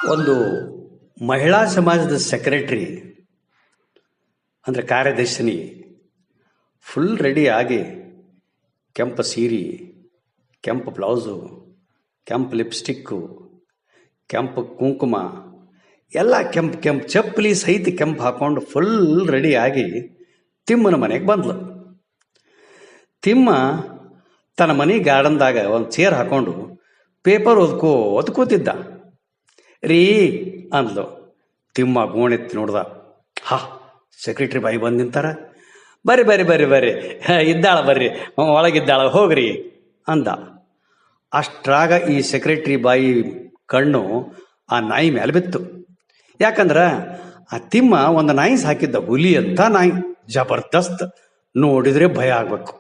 ಒಂದು ಮಹಿಳಾ ಸಮಾಜದ ಸೆಕ್ರೆಟರಿ ಅಂದರೆ ಕಾರ್ಯದರ್ಶಿನಿ ಫುಲ್ ರೆಡಿ ಆಗಿ ಕೆಂಪು ಸೀರೆ, ಕೆಂಪು ಬ್ಲೌಸು, ಕೆಂಪು ಲಿಪ್ಸ್ಟಿಕ್ಕು, ಕೆಂಪು ಕುಂಕುಮ ಎಲ್ಲ ಕೆಂಪು ಕೆಂಪು ಚಪ್ಪಲಿ ಸಹಿತ ಕೆಂಪು ಹಾಕ್ಕೊಂಡು ಫುಲ್ ರೆಡಿ ಆಗಿ ತಿಮ್ಮನ ಮನೆಗೆ ಬಂದ್ಲು. ತಿಮ್ಮ ತನ್ನ ಮನೆ ಗಾರ್ಡನ್ದಾಗ ಒಂದು ಚೇರ್ ಹಾಕೊಂಡು ಪೇಪರ್ ಓದ್ಕೋತಿದ್ದ. ರೀ ಅಂದ್ಲು. ತಿಮ್ಮ ಗೋಣೆತ್ತಿ ನೋಡ್ದ. ಹಾ, ಸೆಕ್ರೆಟ್ರಿ ಬಾಯಿ ಬಂದು ನಿಂತಾರ. ಬರ್ರಿ ಬರ್ರಿ ಬರ್ರಿ ಬರ್ರಿ, ಇದ್ದಾಳ ಬರ್ರಿ, ಒಳಗಿದ್ದಾಳ ಹೋಗ್ರಿ ಅಂದ. ಅಷ್ಟ್ರಾಗ ಈ ಸೆಕ್ರೆಟ್ರಿ ಬಾಯಿ ಕಣ್ಣು ಆ ನಾಯಿ ಮೇಲೆ ಬಿತ್ತು. ಯಾಕಂದ್ರೆ ಆ ತಿಮ್ಮ ಒಂದು ನಾಯಿ ಸಾಕಿದ್ದ, ಹುಲಿ ಅಂತ ನಾಯಿ, ಜಬರ್ದಸ್ತ್, ನೋಡಿದ್ರೆ ಭಯ ಆಗ್ಬೇಕು.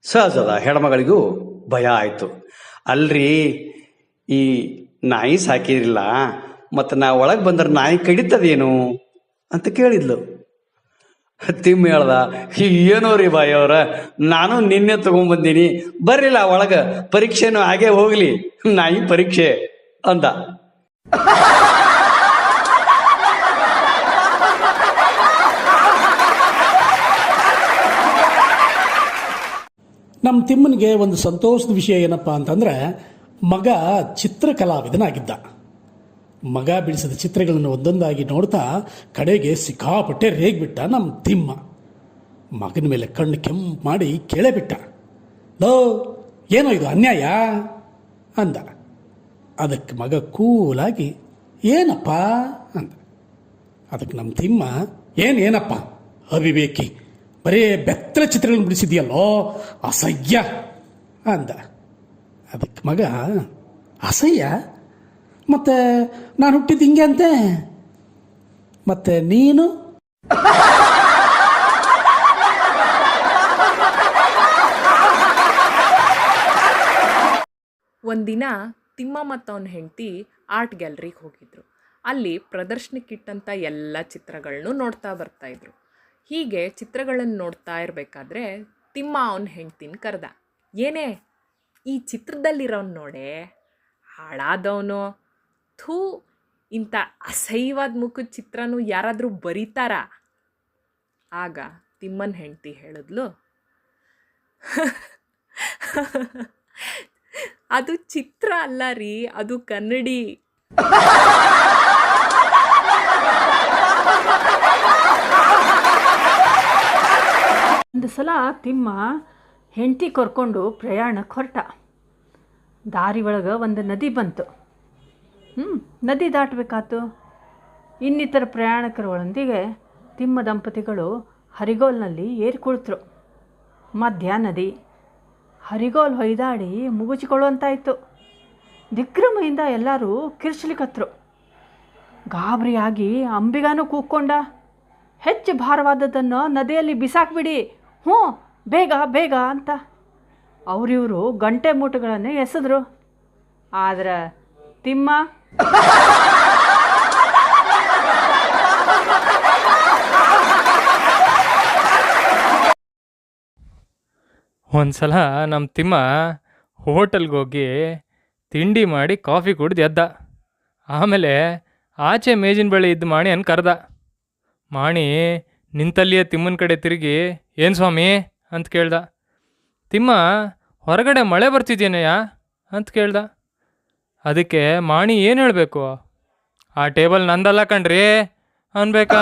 ಸಹಜದ ಹೆಣ್ಮಗಳಿಗೂ ಭಯ ಆಯಿತು. ಅಲ್ರಿ, ಈ ನಾಯಿ ಸಾಕಿರಿಲ್ಲ, ಮತ್ತು ನಾ ಒಳಗೆ ಬಂದ್ರೆ ನಾಯಿ ಕಡಿತದೇನು ಅಂತ ಕೇಳಿದ್ಲು. ತಿಮ್ಮ ಹೇಳ್ದ, ಏನೋ ರೀ ಬಾಯಿ ಅವರ, ನಾನು ನಿನ್ನೆ ತಗೊಂಡ್ಬಂದೀನಿ, ಬರ್ರಿಲ್ಲ ಒಳಗೆ, ಪರೀಕ್ಷೆನೂ ಹಾಗೆ ಹೋಗ್ಲಿ, ನಾಯಿ ಪರೀಕ್ಷೆ ಅಂದ. ನಮ್ಮ ತಿಮ್ಮನಿಗೆ ಒಂದು ಸಂತೋಷದ ವಿಷಯ ಏನಪ್ಪ ಅಂತಂದ್ರೆ, ಮಗ ಚಿತ್ರಕಲಾವಿದನಾಗಿದ್ದ. ಮಗ ಬಿಡಿಸಿದ ಚಿತ್ರಗಳನ್ನು ಒಂದೊಂದಾಗಿ ನೋಡ್ತಾ ಕಡೆಗೆ ಸಿಕ್ಕಾಪಟ್ಟೆ ರೇಗ್ಬಿಟ್ಟ ನಮ್ಮ ತಿಮ್ಮ. ಮಗನ ಮೇಲೆ ಕಣ್ಣು ಕೆಂಪು ಮಾಡಿ ಕೇಳೇ ಬಿಟ್ಟ. ಲೋ, ಏನೋ ಇದು ಅನ್ಯಾಯ ಅಂದ. ಅದಕ್ಕೆ ಮಗ ಕೂಲಾಗಿ ಏನಪ್ಪ ಅಂದ. ಅದಕ್ಕೆ ನಮ್ಮ ತಿಮ್ಮ ಏನಪ್ಪ ಅವಿವೇಕಿ, ಬರೀ ಬೆತ್ತಲ ಚಿತ್ರಗಳನ್ನು ಬಿಡಿಸಿದ್ಯಲ್ಲೋ, ಅಸಹ್ಯ ಅಂದ. ಅದಕ್ಕೆ ಮಗ, ಅಸಹ್ಯ? ಮತ್ತೆ ನಾನು ಹುಟ್ಟಿದ್ದು ಹಿಂಗೆ ಅಂತೆ, ಮತ್ತೆ ನೀನು? ಒಂದಿನ ತಿಮ್ಮ ಮತ್ತು ಅವನ ಹೆಂಡತಿ ಆರ್ಟ್ ಗ್ಯಾಲರಿಗೆ ಹೋಗಿದ್ರು. ಅಲ್ಲಿ ಪ್ರದರ್ಶನಕ್ಕಿಟ್ಟಂಥ ಎಲ್ಲ ಚಿತ್ರಗಳನ್ನು ನೋಡ್ತಾ ಬರ್ತಾಯಿದ್ರು. ಹೀಗೆ ಚಿತ್ರಗಳನ್ನು ನೋಡ್ತಾ ಇರಬೇಕಾದ್ರೆ ತಿಮ್ಮ ಅವನ ಹೆಂಡ್ತಿನ ಕರೆದ. ಏನೇ, ಈ ಚಿತ್ರದಲ್ಲಿರೋನು ನೋಡೆ, ಹಾಳಾದವನು, ಥೂ, ಇಂಥ ಅಸಹ್ಯವಾದ ಮುಖದ ಚಿತ್ರನೂ ಯಾರಾದರೂ ಬರೀತಾರ? ಆಗ ತಿಮ್ಮನ ಹೆಂಡ್ತಿ ಹೇಳಿದ್ಲು, ಅದು ಚಿತ್ರ ಅಲ್ಲ ರೀ, ಅದು ಕನ್ನಡಿ. ಒಂದು ಸಲ ತಿಮ್ಮ ಹೆಂಡತಿ ಕರ್ಕೊಂಡು ಪ್ರಯಾಣಕ್ಕೆ ಹೊರಟ. ದಾರಿ ಒಳಗೆ ಒಂದು ನದಿ ಬಂತು. ನದಿ ದಾಟಬೇಕಾತು. ಇನ್ನಿತರ ಪ್ರಯಾಣಿಕರೊಂದಿಗೆ ತಿಮ್ಮ ದಂಪತಿಗಳು ಹರಿಗೋಲ್ನಲ್ಲಿ ಏರಿ ಕುಳಿತರು. ಮಧ್ಯ ನದಿ. ಹರಿಗೋಲ್ ಹೊಯ್ದಾಡಿ ಮುಗುಚಿಕೊಳ್ಳುವಂತಾಯಿತು. ದಿಗ್ಭ್ರಮೆಯಿಂದ ಎಲ್ಲರೂ ಕಿರ್ಚಲಿಕತ್ರು. ಗಾಬರಿಯಾಗಿ ಅಂಬಿಗಾನು ಕೂಕ್ಕೊಂಡ, ಹೆಚ್ಚು ಭಾರವಾದದ್ದನ್ನು ನದಿಯಲ್ಲಿ ಬಿಸಾಕ್ಬಿಡಿ, ಹ್ಞೂ ಬೇಗ ಬೇಗ ಅಂತ. ಅವರಿವರು ಗಂಟೆ ಮೂಟೆಗಳನ್ನು ಎಸೆದ್ರು. ಆದ್ರೆ ತಿಮ್ಮ ಒಂದು ಸಲ ನಮ್ಮ ತಿಮ್ಮ ಹೋಟೆಲ್ಗೆ ಹೋಗಿ ತಿಂಡಿ ಮಾಡಿ ಕಾಫಿ ಕುಡ್ದು ಎದ್ದ. ಆಮೇಲೆ ಆಚೆ ಮೇಜಿನ ಬಳಿ ಇದ್ದ ಮಾಣಿಯನ್ನು ಕರೆದ. ಮಾಣಿ ನಿಂತಲ್ಲಿಯೇ ತಿಮ್ಮನ ಕಡೆ ತಿರುಗಿ, ಏನು ಸ್ವಾಮಿ ಅಂತ ಕೇಳ್ದ. ತಿಮ್ಮ, ಹೊರಗಡೆ ಮಳೆ ಬರ್ತಿದ್ಯೇನಯ್ಯ ಅಂತ ಕೇಳ್ದ. ಅದಕ್ಕೆ ಮಾಣಿ ಏನು ಹೇಳಬೇಕು, ಆ ಟೇಬಲ್ ನಂದಲ್ಲ ಕಣ್ರಿ ಅನ್ಬೇಕಾ?